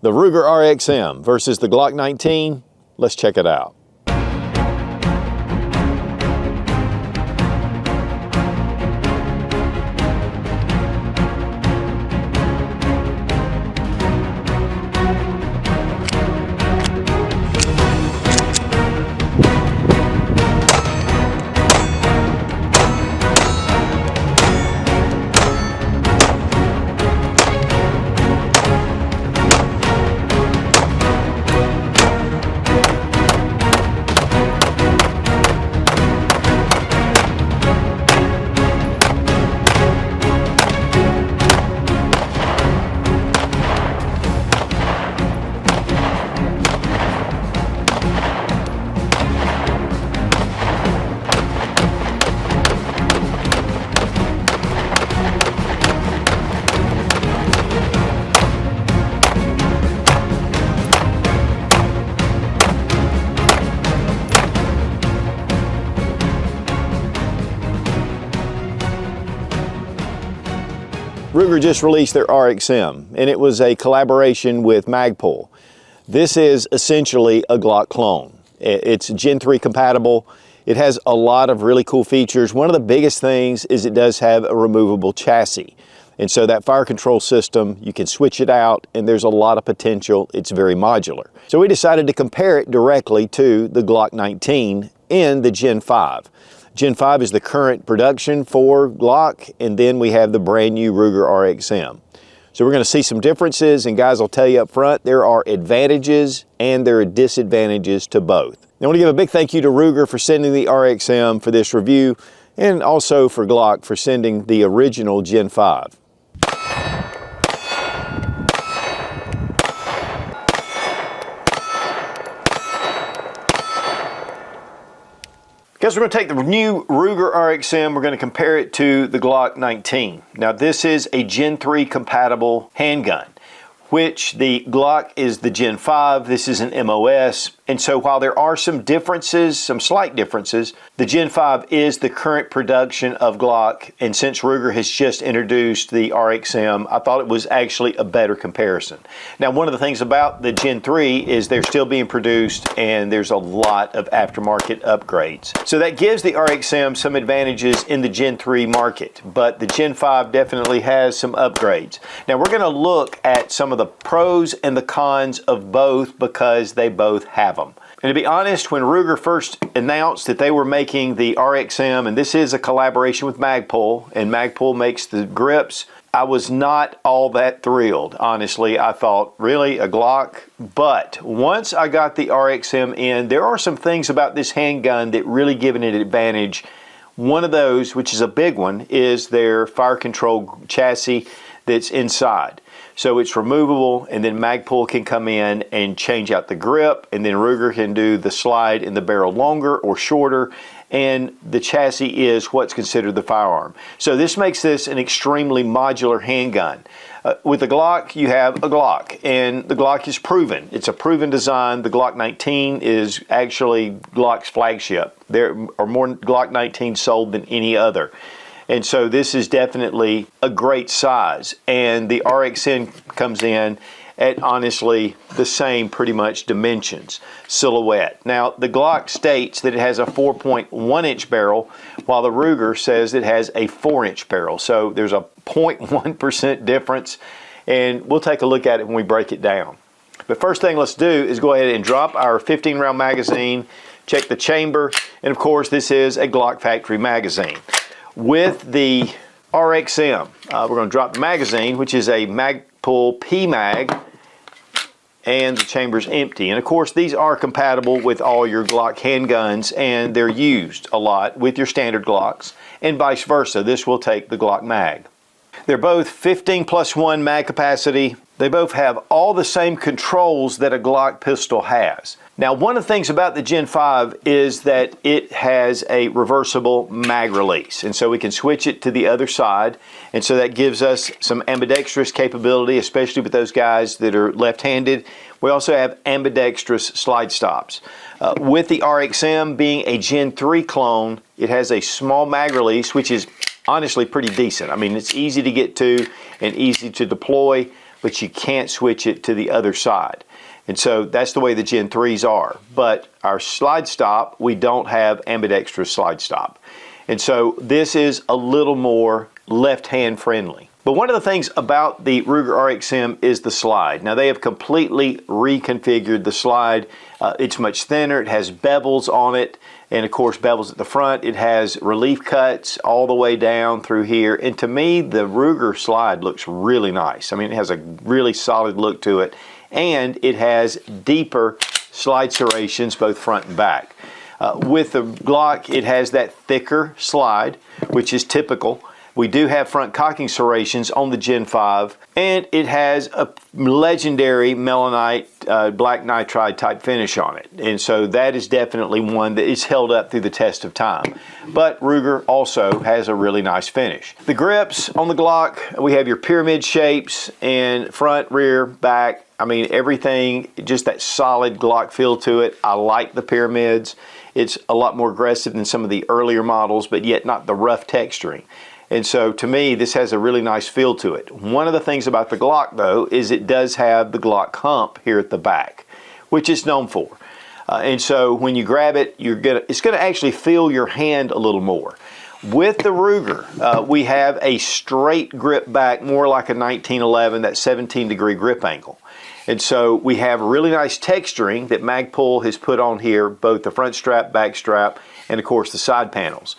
The Ruger RXM versus the Glock 19. Let's check it out. Ruger just released their RXM, and it was a collaboration with Magpul. This is essentially a Glock clone. It's Gen 3 compatible. It has a lot of really cool features. One of the biggest things is it does have a removable chassis. And so that fire control system, you can switch it out, and there's a lot of potential. It's very modular. So we decided to compare it directly to the Glock 19 in the Gen 5. Gen 5 is the current production for Glock, and then we have the brand new Ruger RXM. So we're going to see some differences, and guys, I'll tell you up front, there are advantages and there are disadvantages to both. I want to give a big thank you to Ruger for sending the RXM for this review, and also for Glock for sending the original Gen 5. Guys, we're going to take the new Ruger RXM, we're going to compare it to the Glock 19. Now this is a Gen 3 compatible handgun, which the Glock is the Gen 5, this is an MOS, and so while there are some differences, some slight differences, the Gen 5 is the current production of Glock, and since Ruger has just introduced the RXM, I thought it was actually a better comparison. Now one of the things about the Gen 3 is they're still being produced and there's a lot of aftermarket upgrades. So that gives the RXM some advantages in the Gen 3 market, but the Gen 5 definitely has some upgrades. Now we're going to look at some of the pros and the cons of both because they both have them. And to be honest, when Ruger first announced that they were making the RXM, and this is a collaboration with Magpul, and Magpul makes the grips, I was not all that thrilled. Honestly, I thought, really, a Glock? But once I got the RXM in, there are some things about this handgun that really give it an advantage. One of those, which is a big one, is their fire control chassis that's inside. So it's removable, and then Magpul can come in and change out the grip, and then Ruger can do the slide in the barrel longer or shorter, and the chassis is what's considered the firearm. So this makes this an extremely modular handgun. With the Glock, you have a Glock, and the Glock is proven. It's a proven design. The Glock 19 is actually Glock's flagship. There are more Glock 19 sold than any other. And so this is definitely a great size, and the RXM comes in at honestly the same pretty much dimensions, silhouette. Now the Glock states that it has a 4.1 inch barrel, while the Ruger says it has a 4-inch barrel. So there's a 0.1% difference, and we'll take a look at it when we break it down. But first thing let's do is go ahead and drop our 15 round magazine, check the chamber, and of course this is a Glock factory magazine. With the RXM, we're going to drop the magazine, which is a Magpul P-Mag, and the chamber's empty. And of course these are compatible with all your Glock handguns, and they're used a lot with your standard Glocks, and vice versa. This will take the Glock mag. They're both 15+1 mag capacity. They both have all the same controls that a Glock pistol has. Now, one of the things about the Gen 5 is that it has a reversible mag release, and so we can switch it to the other side, and so that gives us some ambidextrous capability, especially with those guys that are left-handed. We also have ambidextrous slide stops. With the RXM being a Gen 3 clone, it has a small mag release, which is honestly pretty decent. I mean, it's easy to get to and easy to deploy, but you can't switch it to the other side. And so that's the way the Gen 3s are. But our slide stop, we don't have ambidextrous slide stop. And so this is a little more left-hand friendly. But one of the things about the Ruger RXM is the slide. Now they have completely reconfigured the slide. It's much thinner, it has bevels on it, and of course bevels at the front. It has relief cuts all the way down through here. And to me, the Ruger slide looks really nice. I mean, it has a really solid look to it. And it has deeper slide serrations, both front and back. With the Glock, it has that thicker slide, which is typical. We do have front cocking serrations on the Gen 5, and it has a legendary melanite black nitride type finish on it. And so that is definitely one that is held up through the test of time. But Ruger also has a really nice finish. The grips on the Glock, we have your pyramid shapes and front, rear, back. I mean, everything, just that solid Glock feel to it. I like the pyramids. It's a lot more aggressive than some of the earlier models, but yet not the rough texturing. And so to me, this has a really nice feel to it. One of the things about the Glock though, is it does have the Glock hump here at the back, which it's known for. And so when you grab it, it's gonna actually feel your hand a little more. With the Ruger, we have a straight grip back, more like a 1911, that 17-degree grip angle. And so we have really nice texturing that Magpul has put on here, both the front strap, back strap, and of course the side panels.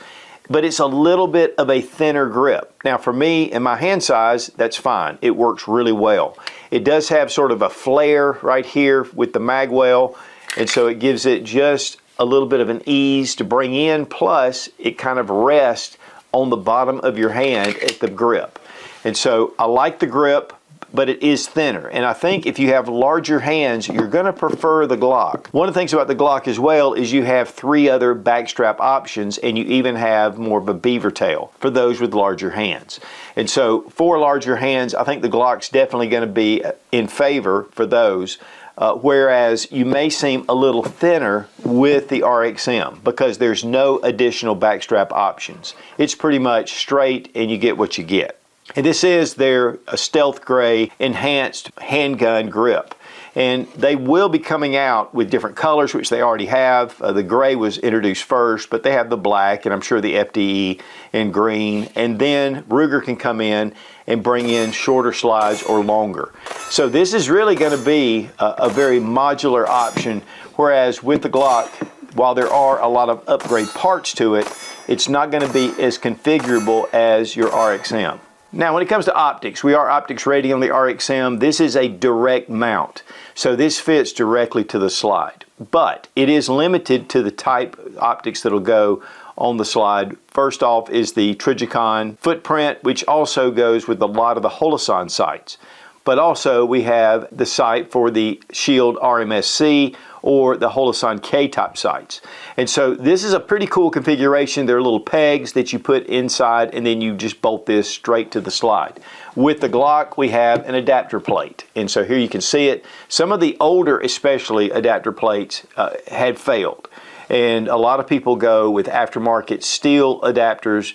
But it's a little bit of a thinner grip. Now for me and my hand size, that's fine. It works really well. It does have sort of a flare right here with the magwell, and so it gives it just a little bit of an ease to bring in, plus it kind of rests on the bottom of your hand at the grip. And so I like the grip, but it is thinner. And I think if you have larger hands, you're gonna prefer the Glock. One of the things about the Glock as well is you have 3 other backstrap options, and you even have more of a beaver tail for those with larger hands. And so for larger hands, I think the Glock's definitely gonna be in favor for those, whereas you may seem a little thinner with the RXM because there's no additional backstrap options. It's pretty much straight and you get what you get. And this is their stealth gray enhanced handgun grip. And they will be coming out with different colors, which they already have. The gray was introduced first, but they have the black, and I'm sure the FDE in green. And then Ruger can come in and bring in shorter slides or longer. So this is really going to be a very modular option, whereas with the Glock, while there are a lot of upgrade parts to it, it's not going to be as configurable as your RXM. Now, when it comes to optics, we are optics ready on the RXM. This is a direct mount, so this fits directly to the slide. But it is limited to the type of optics that'll go on the slide. First off is the Trijicon footprint, which also goes with a lot of the Holosun sights. But also we have the sight for the Shield RMSC or the Holosun K-type sights. And so this is a pretty cool configuration. There are little pegs that you put inside, and then you just bolt this straight to the slide. With the Glock, we have an adapter plate. And so here you can see it. Some of the older, especially, adapter plates had failed. And a lot of people go with aftermarket steel adapters.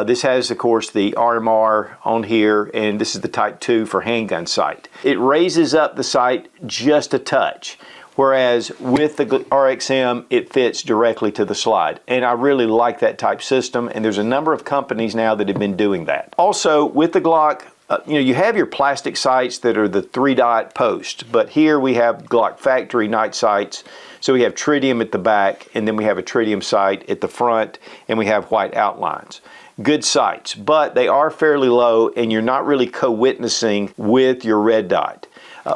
This has, of course, the RMR on here, and this is the Type 2 for handgun sight. It raises up the sight just a touch, whereas with the RXM, it fits directly to the slide. And I really like that type system, and there's a number of companies now that have been doing that. Also, with the Glock, you have your plastic sights that are the 3-dot post, but here we have Glock factory night sights. So we have tritium at the back, and then we have a tritium sight at the front, and we have white outlines. Good sights, but they are fairly low, and you're not really co-witnessing with your red dot.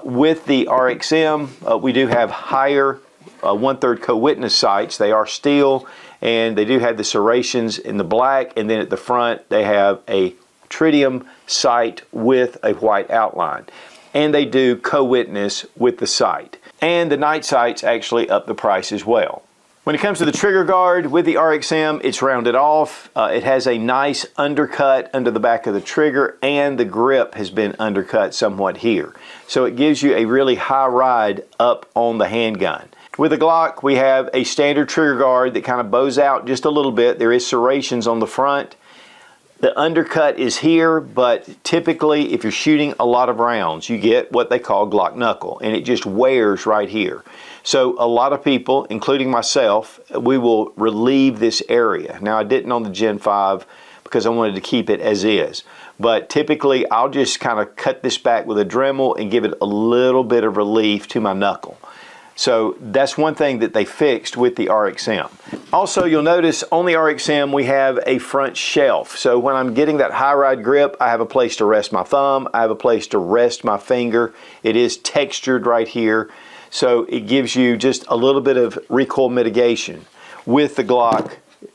With the RXM, we do have higher 1/3 co-witness sights. They are steel, and they do have the serrations in the black, and then at the front they have a tritium sight with a white outline. And they do co-witness with the sight. And the night sights actually up the price as well. When it comes to the trigger guard with the RXM, it's rounded off. It has a nice undercut under the back of the trigger, and the grip has been undercut somewhat here. So it gives you a really high ride up on the handgun. With the Glock, we have a standard trigger guard that kind of bows out just a little bit. There is serrations on the front. The undercut is here, but typically if you're shooting a lot of rounds, you get what they call Glock knuckle, and it just wears right here. So a lot of people, including myself, we will relieve this area. Now I didn't on the Gen 5 because I wanted to keep it as is. But typically I'll just kind of cut this back with a Dremel and give it a little bit of relief to my knuckle. So that's one thing that they fixed with the RXM. Also, you'll notice on the RXM we have a front shelf. So when I'm getting that high ride grip, I have a place to rest my thumb, I have a place to rest my finger. It is textured right here, so it gives you just a little bit of recoil mitigation. With the Glock,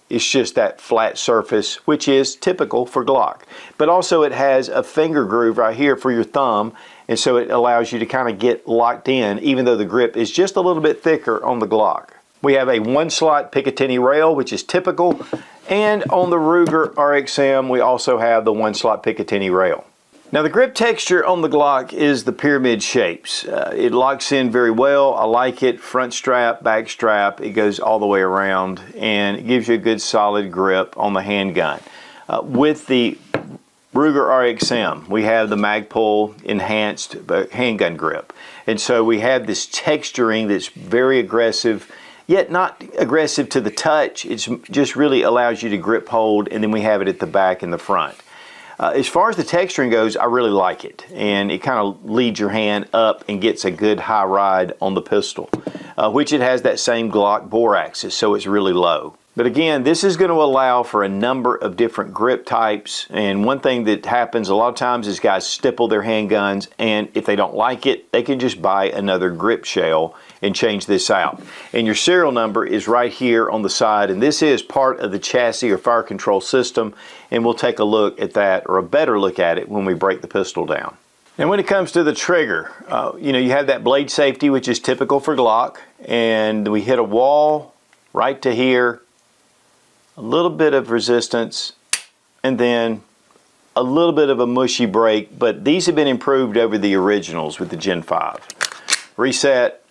it's just that flat surface, which is typical for Glock. But also it has a finger groove right here for your thumb, and so it allows you to kind of get locked in, even though the grip is just a little bit thicker on the Glock. We have a one slot Picatinny rail, which is typical, and on the Ruger RXM we also have the one slot Picatinny rail. Now the grip texture on the Glock is the pyramid shapes. It locks in very well. I like it. Front strap, back strap, it goes all the way around, and it gives you a good solid grip on the handgun. With the Ruger RXM, we have the Magpul enhanced handgun grip. And so we have this texturing that's very aggressive, yet not aggressive to the touch. It just really allows you to grip hold, and then we have it at the back and the front. As far as the texturing goes, I really like it, and it kind of leads your hand up and gets a good high ride on the pistol, which it has that same Glock bore axis, so it's really low. But again, this is going to allow for a number of different grip types, and one thing that happens a lot of times is guys stipple their handguns, and if they don't like it, they can just buy another grip shell and change this out. And your serial number is right here on the side, and this is part of the chassis or fire control system, and we'll take a look at that, or a better look at it, when we break the pistol down. And when it comes to the trigger, you have that blade safety, which is typical for Glock, and we hit a wall right to here, a little bit of resistance, and then a little bit of a mushy break, but these have been improved over the originals with the Gen 5. Reset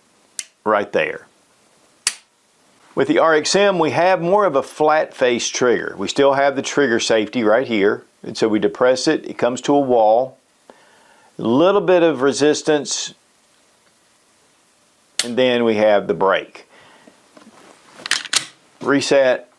right there. With the RXM, we have more of a flat face trigger. We still have the trigger safety right here, and so we depress it, it comes to a wall, a little bit of resistance, and then we have the break. Reset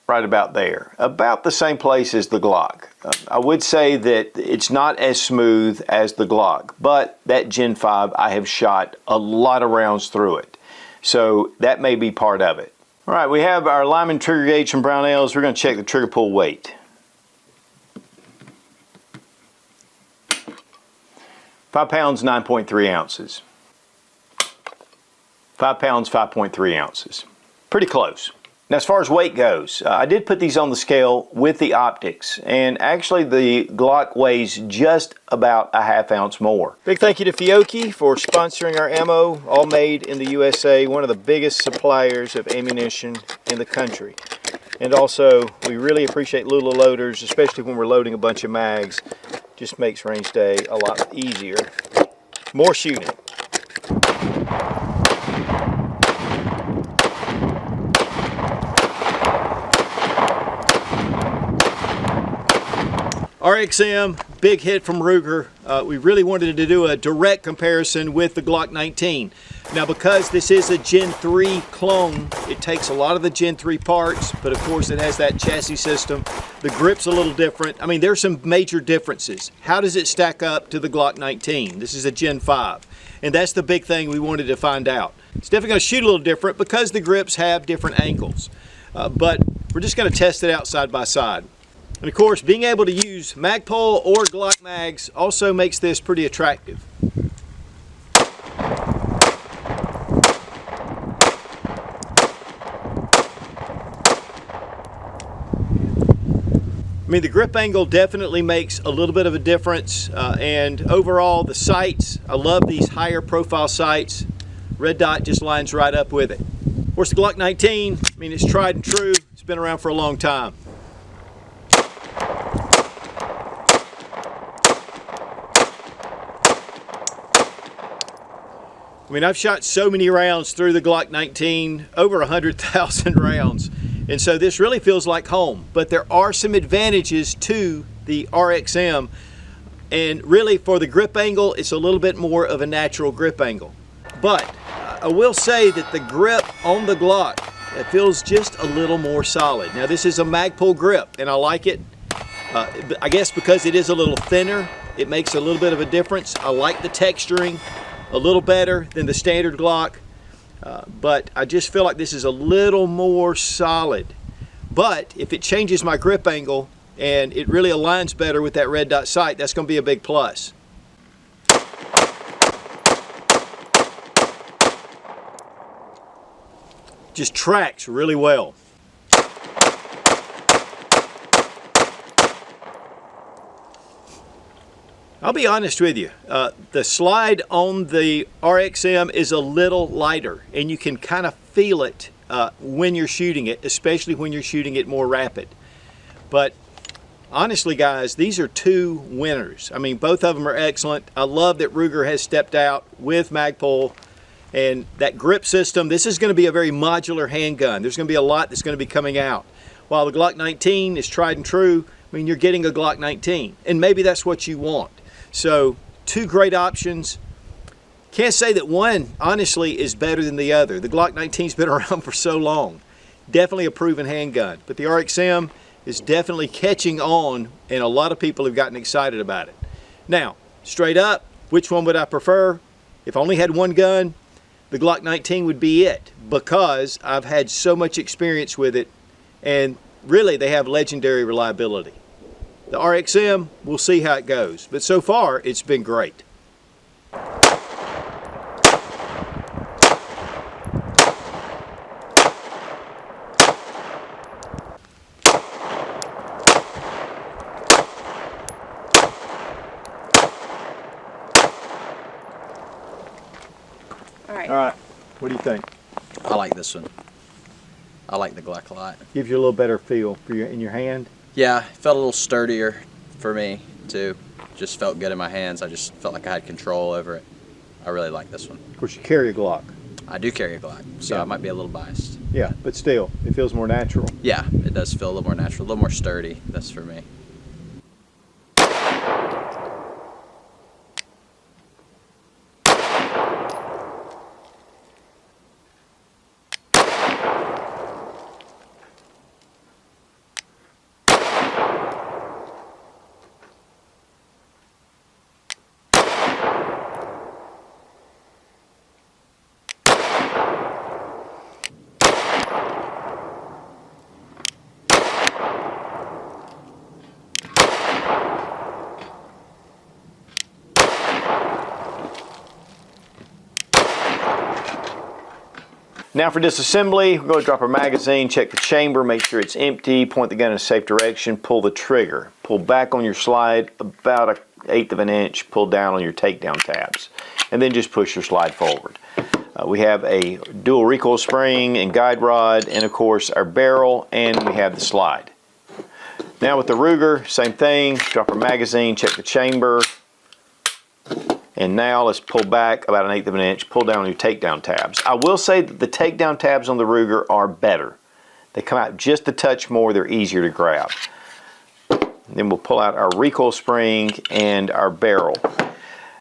right about there, about the same place as the Glock. I would say that it's not as smooth as the Glock, but that Gen 5, I have shot a lot of rounds through it, so that may be part of it. All right, we have our Lyman trigger gauge from Brownells. We're going to check the trigger pull weight. 5 pounds, 9.3 ounces. 5 pounds, 5.3 ounces. Pretty close. Now, as far as weight goes, I did put these on the scale with the optics, and actually the Glock weighs just about a ½ ounce more. Big thank you to Fiocchi for sponsoring our ammo, all made in the USA, one of the biggest suppliers of ammunition in the country. And also, we really appreciate Lula loaders, especially when we're loading a bunch of mags. Just makes range day a lot easier. More shooting. RXM, big hit from Ruger. We really wanted to do a direct comparison with the Glock 19. Now, because this is a Gen 3 clone, it takes a lot of the Gen 3 parts, but of course it has that chassis system. The grip's a little different. I mean, there's some major differences. How does it stack up to the Glock 19? This is a Gen 5, and that's the big thing we wanted to find out. It's definitely going to shoot a little different because the grips have different angles, but we're just going to test it out side by side. And of course, being able to use Magpul or Glock mags also makes this pretty attractive. I mean, the grip angle definitely makes a little bit of a difference, and overall the sights, I love these higher profile sights. Red dot just lines right up with it. Of course, the Glock 19, I mean, it's tried and true. It's been around for a long time. I mean, I've shot so many rounds through the Glock 19, over 100,000 rounds, And so this really feels like home, but there are some advantages to the RXM, and really for the grip angle, it's a little bit more of a natural grip angle. But I will say that the grip on the Glock, it feels just a little more solid. Now this is a Magpul grip and I like it. I guess because it is a little thinner, it makes a little bit of a difference. I like the texturing a little better than the standard Glock, but I just feel like this is a little more solid. But if it changes my grip angle and it really aligns better with that red dot sight, that's going to be a big plus. Just tracks really well. I'll be honest with you, the slide on the RXM is a little lighter and you can kind of feel it when you're shooting it, especially when you're shooting it more rapid. But honestly guys, these are two winners. I mean, both of them are excellent. I love that Ruger has stepped out with Magpul and that grip system. This is going to be a very modular handgun. There's going to be a lot that's going to be coming out. While the Glock 19 is tried and true, I mean, you're getting a Glock 19 and maybe that's what you want. So two great options. Can't say that one honestly is better than the other. The Glock 19's been around for so long. Definitely a proven handgun, but the RXM is definitely catching on and a lot of people have gotten excited about it. Now, straight up, which one would I prefer? If I only had one gun, the Glock 19 would be it, because I've had so much experience with it and really they have legendary reliability. The RXM, we'll see how it goes, but so far it's been great. All right, what do you think? I like this one. I like the Glock a lot. Gives you a little better feel for in your hand. Yeah, it felt a little sturdier for me too. Just felt good in my hands. I just felt like I had control over it. I really like this one. Of course, you carry a Glock. I do carry a Glock, so yeah. I might be a little biased. Yeah, but still, it feels more natural. Yeah, it does feel a little more natural, a little more sturdy. That's for me. Now for disassembly, we're going to drop our magazine, check the chamber, make sure it's empty, point the gun in a safe direction, pull the trigger. Pull back on your slide about 1/8 of an inch, pull down on your takedown tabs, and then just push your slide forward. We have a dual recoil spring and guide rod, and of course our barrel, and we have the slide. Now with the Ruger, same thing, drop our magazine, check the chamber, and now let's pull back about 1/8 of an inch, pull down on your takedown tabs. I will say that the takedown tabs on the Ruger are better. They come out just a touch more, they're easier to grab. Then we'll pull out our recoil spring and our barrel.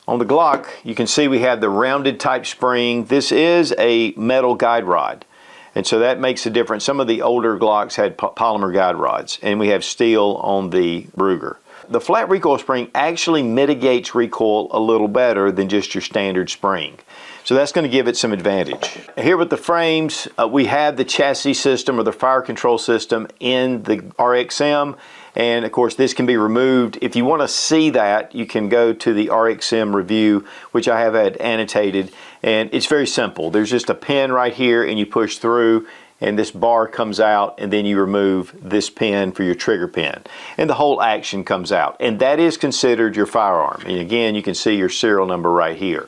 On the Glock, you can see we have the rounded type spring. This is a metal guide rod, and so that makes a difference. Some of the older Glocks had polymer guide rods, and we have steel on the Ruger. The flat recoil spring actually mitigates recoil a little better than just your standard spring. So that's going to give it some advantage. Here with the frames, we have the chassis system or the fire control system in the RXM. And of course this can be removed. If you want to see that, you can go to the RXM review, which I have had annotated. And it's very simple. There's just a pin right here and you push through, and this bar comes out, and then you remove this pin for your trigger pin, and the whole action comes out, and that is considered your firearm. And again, you can see your serial number right here.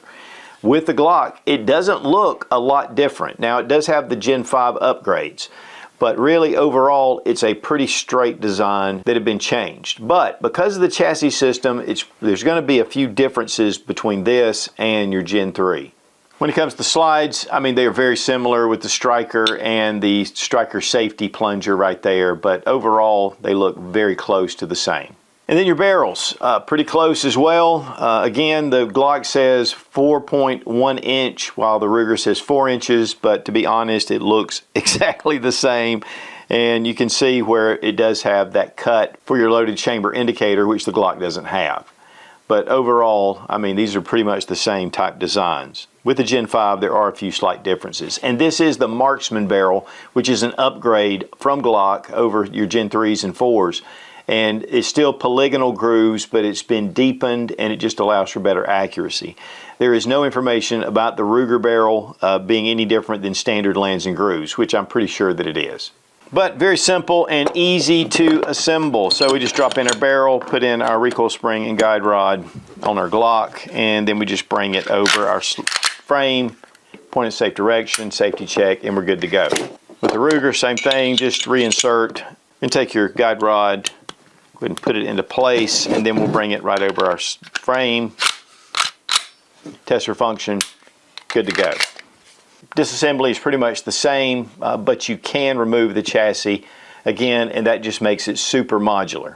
With the Glock, it doesn't look a lot different. Now it does have the Gen 5 upgrades, but really overall it's a pretty straight design that have been changed. But because of the chassis system, there's going to be a few differences between this and your Gen 3. When it comes to slides, I mean, they are very similar with the striker and the striker safety plunger right there, but overall, they look very close to the same. And then your barrels, pretty close as well. Again, the Glock says 4.1 inch, while the Ruger says 4 inches, but to be honest, it looks exactly the same. And you can see where it does have that cut for your loaded chamber indicator, which the Glock doesn't have. But overall, I mean, these are pretty much the same type designs. With the Gen 5, there are a few slight differences. And this is the Marksman barrel, which is an upgrade from Glock over your Gen 3s and 4s. And it's still polygonal grooves, but it's been deepened and it just allows for better accuracy. There is no information about the Ruger barrel being any different than standard lands and grooves, which I'm pretty sure that it is. But very simple and easy to assemble. So we just drop in our barrel, put in our recoil spring and guide rod on our Glock, and then we just bring it over our frame, point in safe direction, safety check, and we're good to go. With the Ruger, same thing, just reinsert and take your guide rod, go ahead and put it into place, and then we'll bring it right over our frame, test for function, good to go. Disassembly is pretty much the same, but you can remove the chassis again, and that just makes it super modular.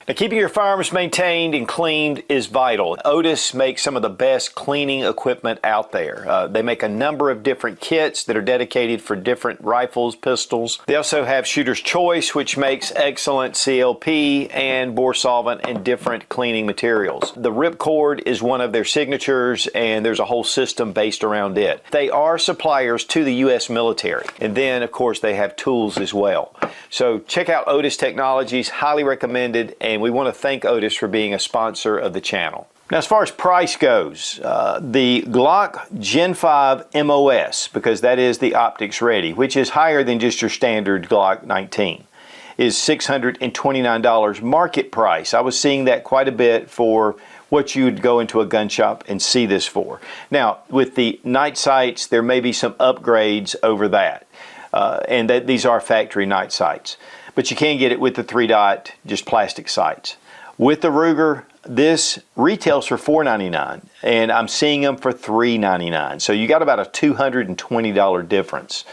Now, keeping your firearms maintained and cleaned is vital. Otis makes some of the best cleaning equipment out there. They make a number of different kits that are dedicated for different rifles, pistols. They also have Shooter's Choice, which makes excellent CLP and bore solvent and different cleaning materials. The Ripcord is one of their signatures, and there's a whole system based around it. They are suppliers to the U.S. military, and then, of course, they have tools as well. So check out Otis Technologies, highly recommended, and we want to thank Otis for being a sponsor of the channel. Now, as far as price goes, the Glock Gen 5 MOS, because that is the optics ready, which is higher than just your standard Glock 19, is $629 market price. I was seeing that quite a bit for what you would go into a gun shop and see this for. Now, with the night sights, there may be some upgrades over that. And that these are factory night sights. But you can get it with the 3-dot, just plastic sights. With the Ruger, this retails for $499, and I'm seeing them for $399. So you got about a $220 difference.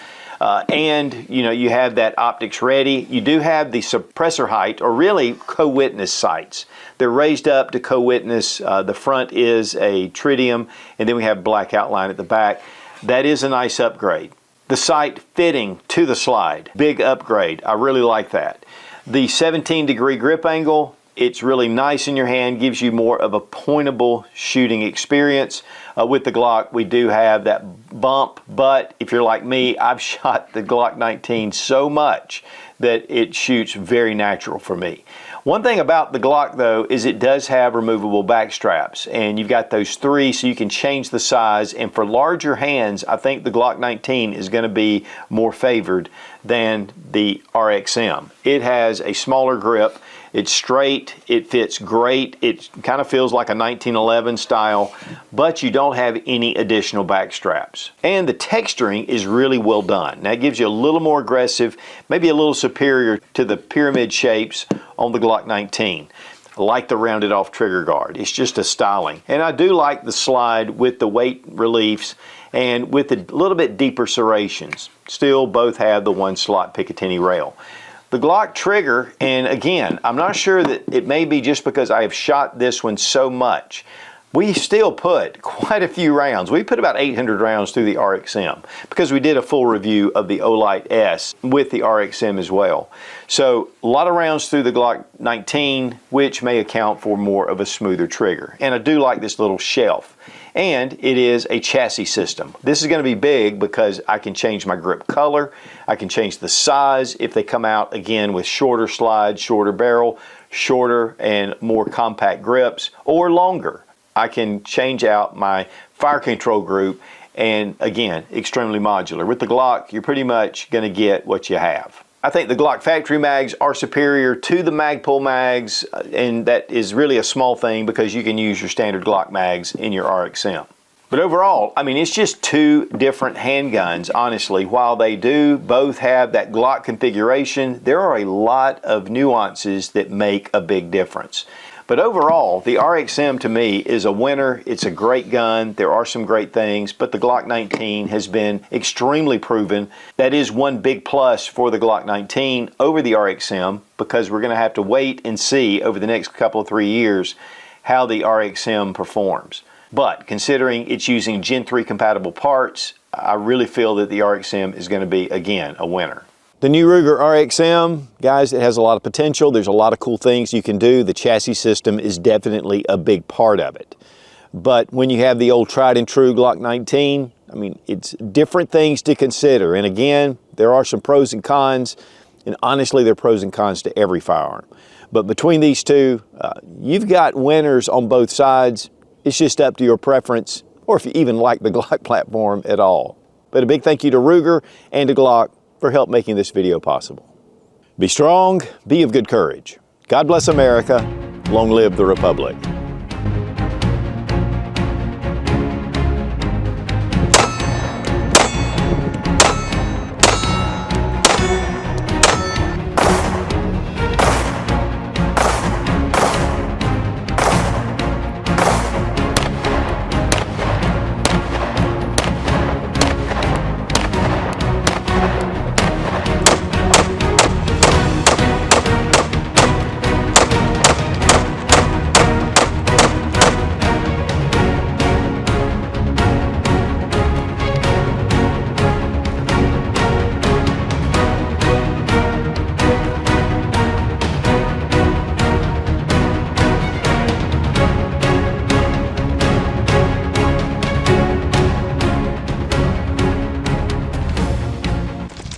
And you know, you have that optics ready. You do have the suppressor height, or really co-witness sights. They're raised up to co-witness. The front is a tritium, and then we have black outline at the back. That is a nice upgrade. The sight fitting to the slide, big upgrade. I really like that. The 17-degree grip angle, it's really nice in your hand, gives you more of a pointable shooting experience. With the Glock, we do have that bump, but if you're like me, I've shot the Glock 19 so much that it shoots very natural for me. One thing about the Glock, though, is it does have removable back straps, and you've got those 3 so you can change the size, and for larger hands, I think the Glock 19 is going to be more favored than the RXM. It has a smaller grip, it's straight, it fits great, it kind of feels like a 1911 style, but you don't have any additional back straps. And the texturing is really well done. That gives you a little more aggressive, maybe a little superior to the pyramid shapes on the Glock 19. I like the rounded off trigger guard. It's just a styling. And I do like the slide with the weight reliefs and with a little bit deeper serrations. Still, both have the 1-slot Picatinny rail. The Glock trigger, and again, I'm not sure that it may be just because I have shot this one so much. We still put quite a few rounds. We put about 800 rounds through the RXM because we did a full review of the Olight S with the RXM as well. So a lot of rounds through the Glock 19, which may account for more of a smoother trigger. And I do like this little shelf. And it is a chassis system. This is going to be big because I can change my grip color. I can change the size if they come out again with shorter slides, shorter barrel, shorter and more compact grips, or longer. I can change out my fire control group, and again, extremely modular. With the Glock, you're pretty much going to get what you have. I think the Glock factory mags are superior to the Magpul mags, and that is really a small thing because you can use your standard Glock mags in your RXM. But overall, I mean, it's just 2 different handguns, honestly. While they do both have that Glock configuration, there are a lot of nuances that make a big difference. But overall, the RXM to me is a winner. It's a great gun. There are some great things, but the Glock 19 has been extremely proven. That is one big plus for the Glock 19 over the RXM, because we're going to have to wait and see over the next couple of 3 years how the RXM performs. But considering it's using Gen 3 compatible parts, I really feel that the RXM is going to be, again, a winner. The new Ruger RXM, guys, it has a lot of potential. There's a lot of cool things you can do. The chassis system is definitely a big part of it. But when you have the old tried and true Glock 19, I mean, it's different things to consider. And again, there are some pros and cons, and honestly, there are pros and cons to every firearm. But between these two, you've got winners on both sides. It's just up to your preference, or if you even like the Glock platform at all. But a big thank you to Ruger and to Glock for help making this video possible. Be strong, be of good courage. God bless America. Long live the Republic.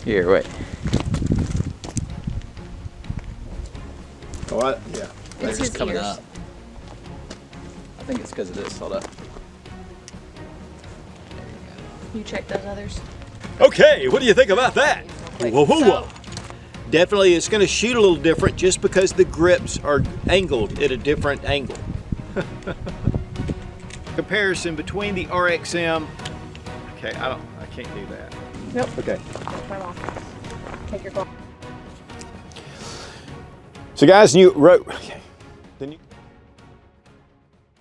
Here, wait. Oh, yeah. They're It's just his coming ears. up. I think it's because of this. Hold up. You check those others. Okay, what do you think about that? Quick. Whoa, whoa, whoa. So, Definitely it's going to shoot a little different just because the grips are angled at a different angle. Comparison between the RXM. Okay, I can't do that. nope. Okay. Turn off. Take your Glock. So guys,